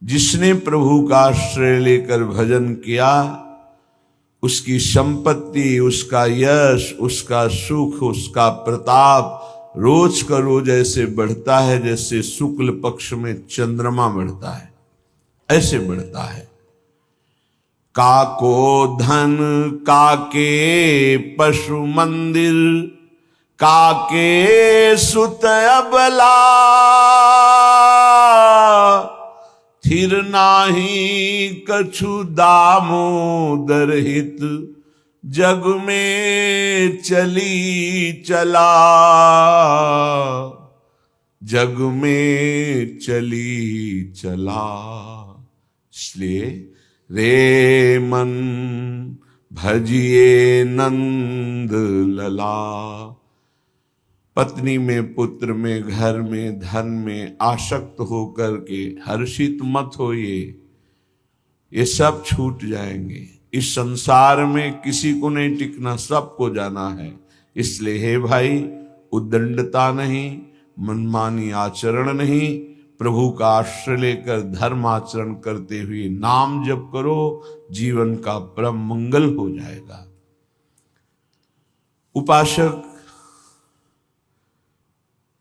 जिसने प्रभु का आश्रय लेकर भजन किया, उसकी संपत्ति, उसका यश, उसका सुख, उसका प्रताप रोज का रोज ऐसे बढ़ता है जैसे शुक्ल पक्ष में चंद्रमा बढ़ता है, ऐसे बढ़ता है। काको धन काके पशु मंदिर, काके सुत अबला, थिर नाही कछु दामोदर हित, जग में चली चला, जग में चली चला। इसलिए रे मन भजिए नंद लला। पत्नी में, पुत्र में, घर में, धन में आसक्त होकर के हर्षित मत होइए, ये सब छूट जाएंगे। इस संसार में किसी को नहीं टिकना, सबको जाना है। इसलिए हे भाई, उद्दंडता नहीं, मनमानी आचरण नहीं, प्रभु का आश्रय लेकर धर्म आचरण करते हुए नाम जप करो, जीवन का परम मंगल हो जाएगा। उपासक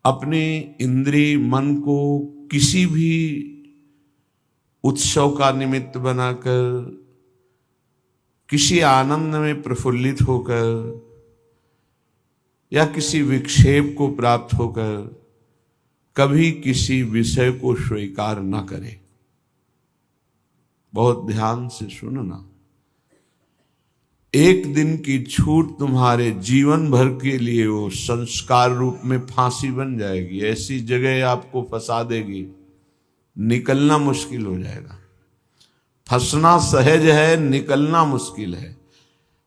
अपने इंद्रिय मन को किसी भी उत्सव का निमित्त बनाकर, किसी आनंद में प्रफुल्लित होकर या किसी विक्षेप को प्राप्त होकर कभी किसी विषय को स्वीकार न करे। बहुत ध्यान से सुनना, एक दिन की छूट तुम्हारे जीवन भर के लिए वो संस्कार रूप में फांसी बन जाएगी। ऐसी जगह आपको फंसा देगी, निकलना मुश्किल हो जाएगा। फंसना सहज है, निकलना मुश्किल है।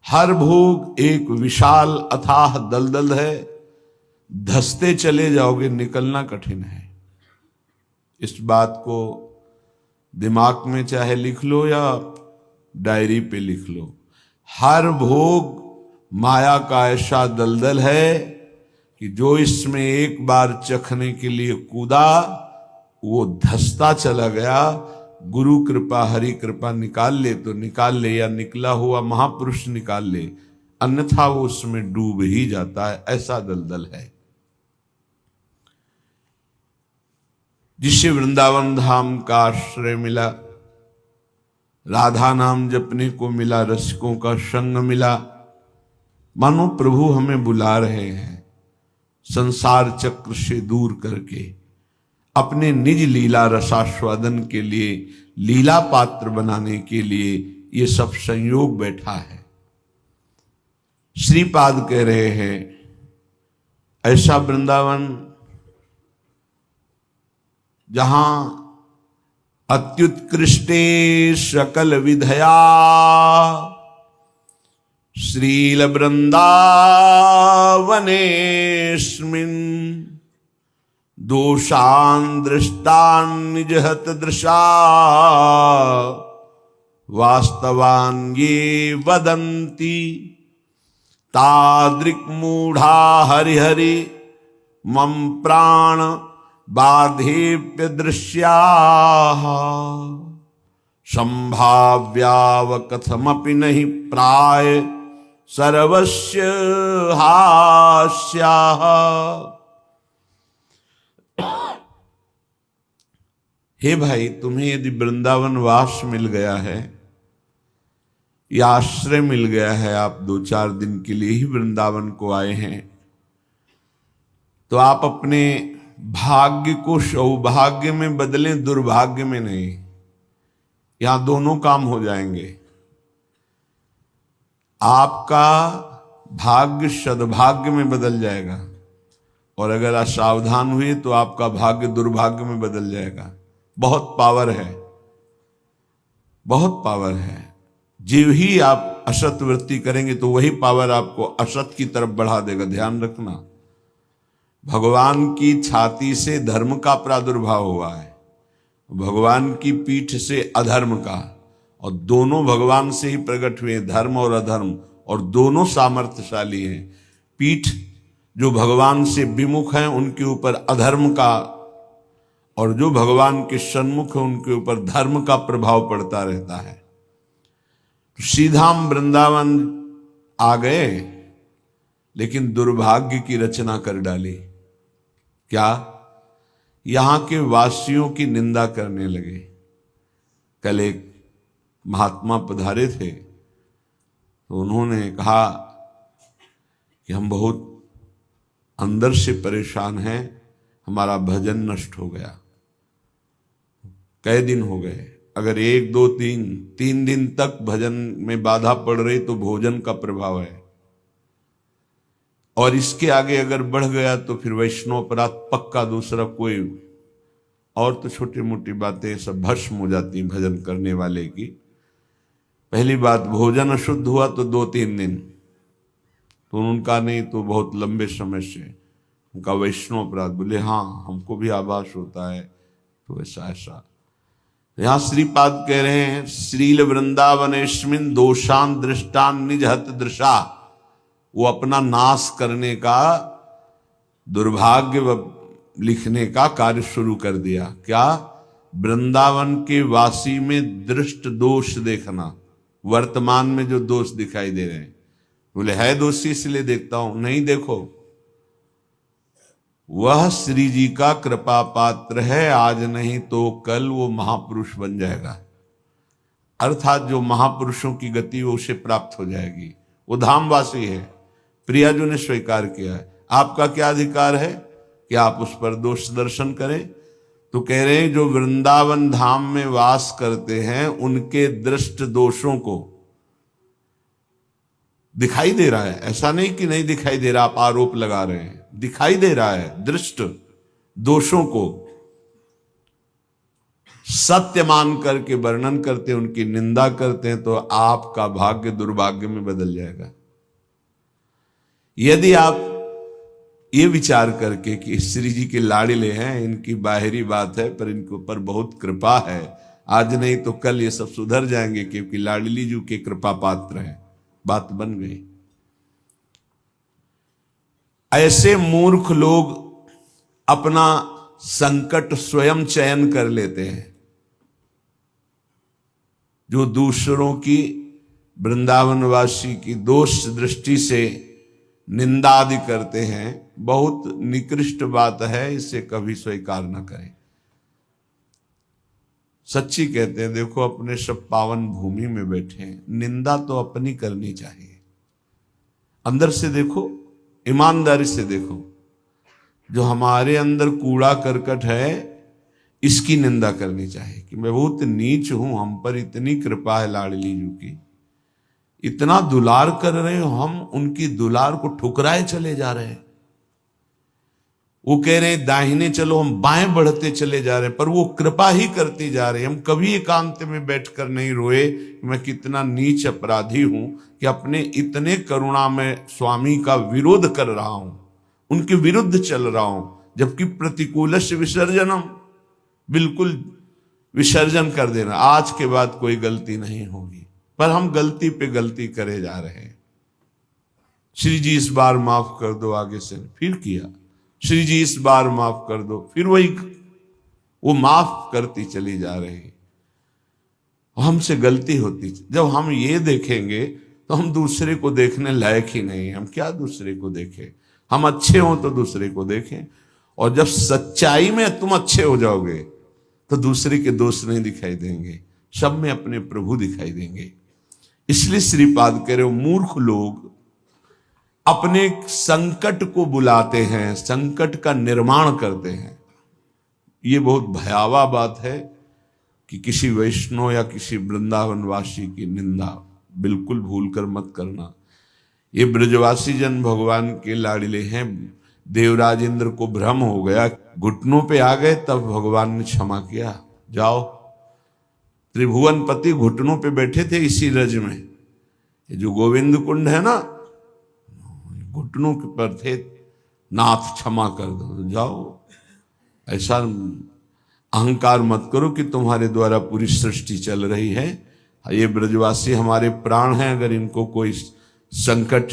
हर भोग एक विशाल अथाह दलदल है, धंसते चले जाओगे, निकलना कठिन है। इस बात को दिमाग में चाहे लिख लो या डायरी पे लिख लो। हर भोग माया का ऐसा दलदल है कि जो इसमें एक बार चखने के लिए कूदा, वो धंसता चला गया। गुरु कृपा, हरि कृपा निकाल ले तो निकाल ले, या निकला हुआ महापुरुष निकाल ले, अन्यथा वो उसमें डूब ही जाता है। ऐसा दलदल है। जिसे वृंदावन धाम का आश्रय मिला, राधा नाम जपने को मिला, रसिकों का संग मिला, मानो प्रभु हमें बुला रहे हैं संसार चक्र से दूर करके अपने निज लीला रसास्वादन के लिए, लीला पात्र बनाने के लिए ये सब संयोग बैठा है। श्रीपाद कह रहे हैं, ऐसा वृंदावन जहां अत्युत्कृष्टे सकल विधया, श्रील वृंदावनेस्मिन् दोषान् दृष्टान् निजहत दृशा, वास्तवान् ये वदन्ति तादृक् मूढ़ा हरिहरि मम प्राण बाधेप्य दृश्याः, संभाव्याव कथमपि नहि प्राय सर्वस्य हास्याः। हे भाई, तुम्हें यदि वृंदावन वास मिल गया है या आश्रय मिल गया है, आप 2-4 दिन के लिए ही वृंदावन को आए हैं, तो आप अपने भाग्य को सौभाग्य में बदलें, दुर्भाग्य में नहीं। यहां दोनों काम हो जाएंगे। आपका भाग्य सद्भाग्य में बदल जाएगा, और अगर असावधान हुए तो आपका भाग्य दुर्भाग्य में बदल जाएगा। बहुत पावर है, बहुत पावर है। जीव ही आप असत वृत्ति करेंगे तो वही पावर आपको असत की तरफ बढ़ा देगा। ध्यान रखना, भगवान की छाती से धर्म का प्रादुर्भाव हुआ है, भगवान की पीठ से अधर्म का, और दोनों भगवान से ही प्रकट हुए, धर्म और अधर्म, और दोनों सामर्थ्यशाली हैं। पीठ जो भगवान से विमुख हैं, उनके ऊपर अधर्म का और जो भगवान के सन्मुख है उनके ऊपर धर्म का प्रभाव पड़ता रहता है। तो सीधा हम वृंदावन आ गए, लेकिन दुर्भाग्य की रचना कर डाली। क्या? यहां के वासियों की निंदा करने लगे। कल एक महात्मा पधारे थे, तो उन्होंने कहा कि हम बहुत अंदर से परेशान हैं, हमारा भजन नष्ट हो गया। कई दिन हो गए, अगर 1 2 3 दिन तक भजन में बाधा पड़ रही तो भोजन का प्रभाव है, और इसके आगे अगर बढ़ गया तो फिर वैष्णव अपराध पक्का। दूसरा कोई और तो छोटी मोटी बातें सब भस्म हो जाती भजन करने वाले की। पहली बात, भोजन अशुद्ध हुआ तो 2-3 दिन, तो उनका नहीं तो बहुत लंबे समय से उनका वैष्णव अपराध। बोले हाँ, हमको भी आभास होता है। तो ऐसा यहां श्रीपाद कह रहे हैं, श्रील वृंदावनेस्मिन दोषान दृष्टान निज हत दृशा। वो अपना नाश करने का, दुर्भाग्य लिखने का कार्य शुरू कर दिया। क्या? वृंदावन के वासी में दृष्ट दोष देखना, वर्तमान में जो दोष दिखाई दे रहे हैं। बोले है दोषी इसलिए देखता हूं। नहीं, देखो वह श्री जी का कृपा पात्र है, आज नहीं तो कल वो महापुरुष बन जाएगा। अर्थात जो महापुरुषों की गति वो उसे प्राप्त हो जाएगी। वो धामवासी है, प्रियाजू ने स्वीकार किया है। आपका क्या अधिकार है कि आप उस पर दोष दर्शन करें? तो कह रहे हैं जो वृंदावन धाम में वास करते हैं उनके दृष्ट दोषों को दिखाई दे रहा है। ऐसा नहीं कि नहीं दिखाई दे रहा, आप आरोप लगा रहे हैं, दिखाई दे रहा है। दृष्ट दोषों को सत्य मान करके वर्णन करते हैं, उनकी निंदा करते हैं, तो आपका भाग्य दुर्भाग्य में बदल जाएगा। यदि आप ये विचार करके कि श्री जी के लाड़िले हैं, इनकी बाहरी बात है पर इनके ऊपर बहुत कृपा है, आज नहीं तो कल ये सब सुधर जाएंगे क्योंकि लाडली जी के कृपा पात्र हैं, बात बन गई। ऐसे मूर्ख लोग अपना संकट स्वयं चयन कर लेते हैं। जो दूसरों की, वृंदावनवासी की दोष दृष्टि से निंदा आदि करते हैं, बहुत निकृष्ट बात है, इसे कभी स्वीकार न करें। सच्ची कहते हैं, देखो अपने सब पावन भूमि में बैठे हैं, निंदा तो अपनी करनी चाहिए। अंदर से देखो, ईमानदारी से देखो, जो हमारे अंदर कूड़ा करकट है इसकी निंदा करनी चाहिए कि मैं बहुत नीच हूं, हम पर इतनी कृपा है लाडली जी की, इतना दुलार कर रहे हो, हम उनकी दुलार को ठुकराए चले जा रहे हैं। वो कह रहे हैं दाहिने चलो, हम बाएं बढ़ते चले जा रहे हैं, पर वो कृपा ही करती जा रही है। हम कभी एकांत में बैठकर नहीं रोए मैं कितना नीच अपराधी हूं कि अपने इतने करुणा में स्वामी का विरोध कर रहा हूं, उनके विरुद्ध चल रहा हूं, जबकि प्रतिकूल से विसर्जनम, बिल्कुल विसर्जन कर देना, आज के बाद कोई गलती नहीं होगी। पर हम गलती पे गलती करे जा रहे हैं। श्री जी इस बार माफ कर दो, आगे से फिर किया, श्री जी इस बार माफ कर दो, फिर वही वो माफ करती चली जा रही। हमसे गलती होती। जब हम ये देखेंगे तो हम दूसरे को देखने लायक ही नहीं। हम क्या दूसरे को देखें? हम अच्छे हों तो दूसरे को देखें, और जब सच्चाई में तुम अच्छे हो जाओगे तो दूसरे के दोष नहीं दिखाई देंगे, सब में अपने प्रभु दिखाई देंगे। इसलिए श्रीपाद कह रहे हो, मूर्ख लोग अपने संकट को बुलाते हैं, संकट का निर्माण करते हैं। ये बहुत भयावह बात है कि किसी वैष्णव या किसी वृंदावनवासी की निंदा बिल्कुल भूल कर मत करना। ये ब्रजवासी जन भगवान के लाडले हैं। देवराज इंद्र को भ्रम हो गया, घुटनों पे आ गए, तब भगवान ने क्षमा किया। जाओ, त्रिभुवनपति घुटनों पे बैठे थे इसी रज में। ये जो गोविंद कुंड है ना, घुटनों के पर थे, नाथ क्षमा कर दो, जाओ। ऐसा अहंकार मत करो कि तुम्हारे द्वारा पूरी सृष्टि चल रही है। ये ब्रजवासी हमारे प्राण हैं, अगर इनको कोई संकट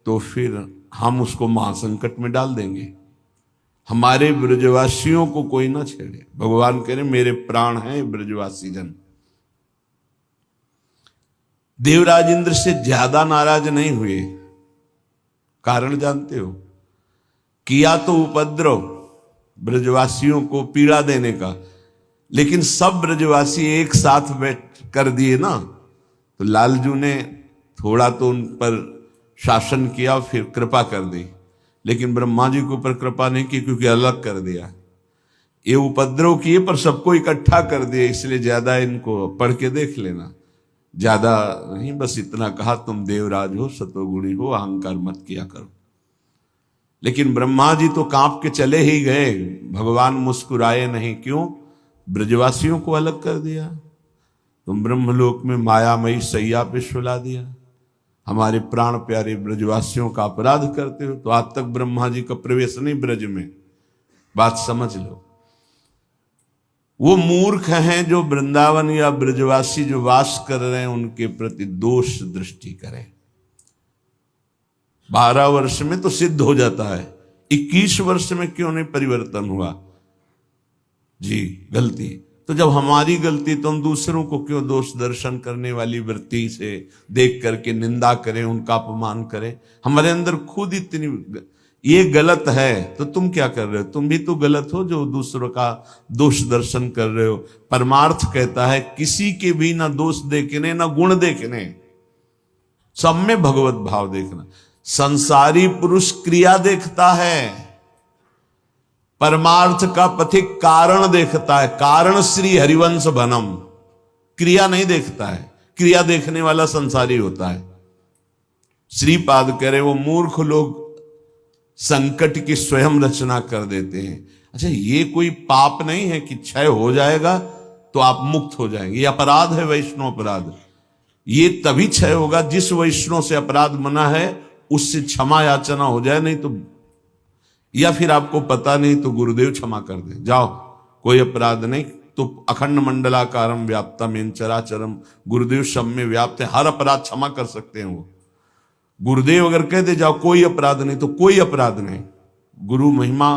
तो फिर हम उसको महासंकट में डाल देंगे। हमारे ब्रजवासियों को कोई ना छेड़े। भगवान कह रहे मेरे प्राण हैं ब्रजवासी जन। देवराज इंद्र से ज्यादा नाराज नहीं हुए। कारण जानते हो? किया तो उपद्रव ब्रजवासियों को पीड़ा देने का, लेकिन सब ब्रजवासी एक साथ बैठ कर दिए ना, तो लालजू ने थोड़ा तो उन पर शासन किया, फिर कृपा कर दी, लेकिन ब्रह्मा जी के ऊपर कृपा नहीं की, क्योंकि अलग कर दिया। ये उपद्रव किए पर सबको इकट्ठा कर दिया, इसलिए ज्यादा इनको पढ़ के देख लेना, ज्यादा नहीं, बस इतना कहा तुम देवराज हो, सतोगुणी हो, अहंकार मत किया करो। लेकिन ब्रह्मा जी तो कांप के चले ही गए, भगवान मुस्कुराए नहीं। क्यों? ब्रजवासियों को अलग कर दिया। तुम ब्रह्मलोक में मायामयी सैया पे सुला दिया, हमारे प्राण प्यारे ब्रजवासियों का अपराध करते हो। तो आज तक ब्रह्मा जी का प्रवेश नहीं ब्रज में, बात समझ लो। वो मूर्ख हैं जो वृंदावन या ब्रजवासी जो वास कर रहे हैं उनके प्रति दोष दृष्टि करें। 12 वर्ष में तो सिद्ध हो जाता है, 21 वर्ष में क्यों नहीं परिवर्तन हुआ? जी गलती तो जब हमारी गलती, तो हम दूसरों को क्यों दोष दर्शन करने वाली वृत्ति से देख करके निंदा करें, उनका अपमान करें? हमारे अंदर खुद इतनी ये गलत है, तो तुम क्या कर रहे हो? तुम भी तो गलत हो जो दूसरों का दोष दर्शन कर रहे हो। परमार्थ कहता है किसी के भी ना दोष देखने ना गुण देखने, सब में भगवत भाव देखना। संसारी पुरुष क्रिया देखता है, परमार्थ का पथिक कारण देखता है। कारण श्री हरिवंश बनम, क्रिया नहीं देखता है। क्रिया देखने वाला संसारी होता है। श्रीपाद कह रहे वो मूर्ख लोग संकट की स्वयं रचना कर देते हैं। अच्छा, ये कोई पाप नहीं है कि क्षय हो जाएगा तो आप मुक्त हो जाएंगे। ये अपराध है, वैष्णव अपराध। ये तभी क्षय होगा जिस वैष्णव से अपराध मना है उससे क्षमा याचना हो जाए, नहीं तो, या फिर आपको पता नहीं तो गुरुदेव क्षमा कर दे, जाओ कोई अपराध नहीं। तो अखंड मंडलाकारम व्याप्तम येन चराचरम, गुरुदेव सब में व्याप्त है, हर अपराध क्षमा कर सकते हैं वो। गुरुदेव अगर कह दे जाओ कोई अपराध नहीं, तो कोई अपराध नहीं। गुरु महिमा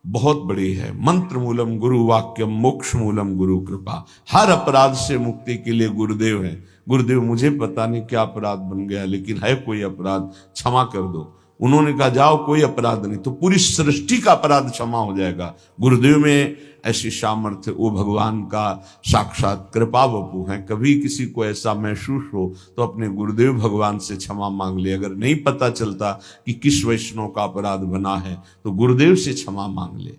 बहुत बड़ी है। मंत्र मूलम गुरु वाक्यम, मोक्ष मूलम गुरु कृपा। हर अपराध से मुक्ति के लिए गुरुदेव है। गुरुदेव मुझे पता नहीं क्या अपराध बन गया, लेकिन है कोई अपराध, क्षमा कर दो। उन्होंने कहा जाओ कोई अपराध नहीं, तो पूरी सृष्टि का अपराध क्षमा हो जाएगा। गुरुदेव में ऐसी सामर्थ्य, वो भगवान का साक्षात कृपा वपु है। कभी किसी को ऐसा महसूस हो तो अपने गुरुदेव भगवान से क्षमा मांग ले। अगर नहीं पता चलता कि किस वैष्णव का अपराध बना है तो गुरुदेव से क्षमा मांग ले।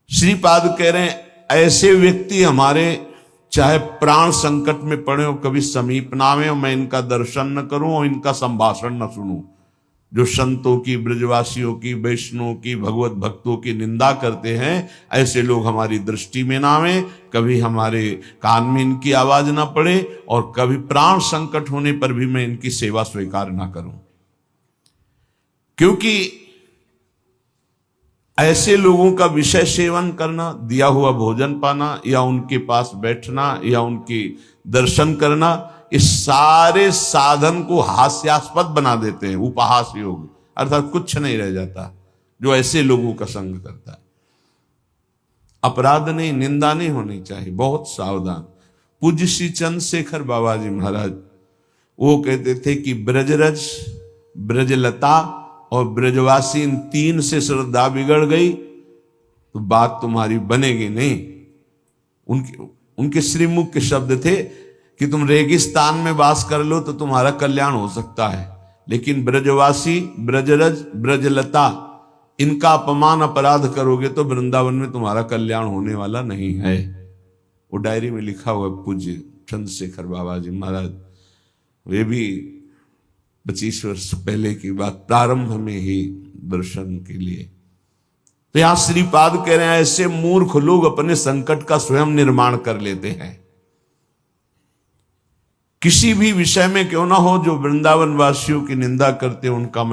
श्रीपाद कह रहे हैं ऐसे व्यक्ति हमारे चाहे प्राण संकट में पड़े हो, कभी समीप ना आवे, मैं इनका दर्शन न करूं और इनका संभाषण न सुनूं। जो संतों की, ब्रजवासियों की, वैष्णव की, भगवत भक्तों की निंदा करते हैं, ऐसे लोग हमारी दृष्टि में ना आवे, कभी हमारे कान में इनकी आवाज ना पड़े, और कभी प्राण संकट होने पर भी मैं इनकी सेवा स्वीकार ना करूं। क्योंकि ऐसे लोगों का विषय सेवन करना, दिया हुआ भोजन पाना, या उनके पास बैठना, या उनकी दर्शन करना, इस सारे साधन को हास्यास्पद बना देते हैं। उपहास योग, अर्थात कुछ नहीं रह जाता जो ऐसे लोगों का संग करता है। अपराध नहीं, निंदा नहीं होनी चाहिए, बहुत सावधान। पूज्य श्री चंद्रशेखर बाबा जी महाराज वो कहते थे कि ब्रजरज, ब्रजलता और ब्रजवासी, इन 3 से श्रद्धा बिगड़ गई तो बात तुम्हारी बनेगी नहीं। उनके श्रीमुख के शब्द थे कि तुम रेगिस्तान में वास कर लो तो तुम्हारा कल्याण हो सकता है, लेकिन ब्रजवासी, ब्रजरज, ब्रजलता, इनका अपमान अपराध करोगे तो वृंदावन में तुम्हारा कल्याण होने वाला नहीं है। वो डायरी में लिखा हुआ पूज्य चंद्रशेखर बाबा जी महाराज। वे भी 25 वर्ष पहले की बात, प्रारंभ में ही दर्शन के लिए। तो यहां श्रीपाद कह रहे हैं ऐसे मूर्ख लोग अपने संकट का स्वयं निर्माण कर लेते हैं। किसी भी विषय में क्यों ना हो, जो वृंदावन वासियों की निंदा करते हैं उनका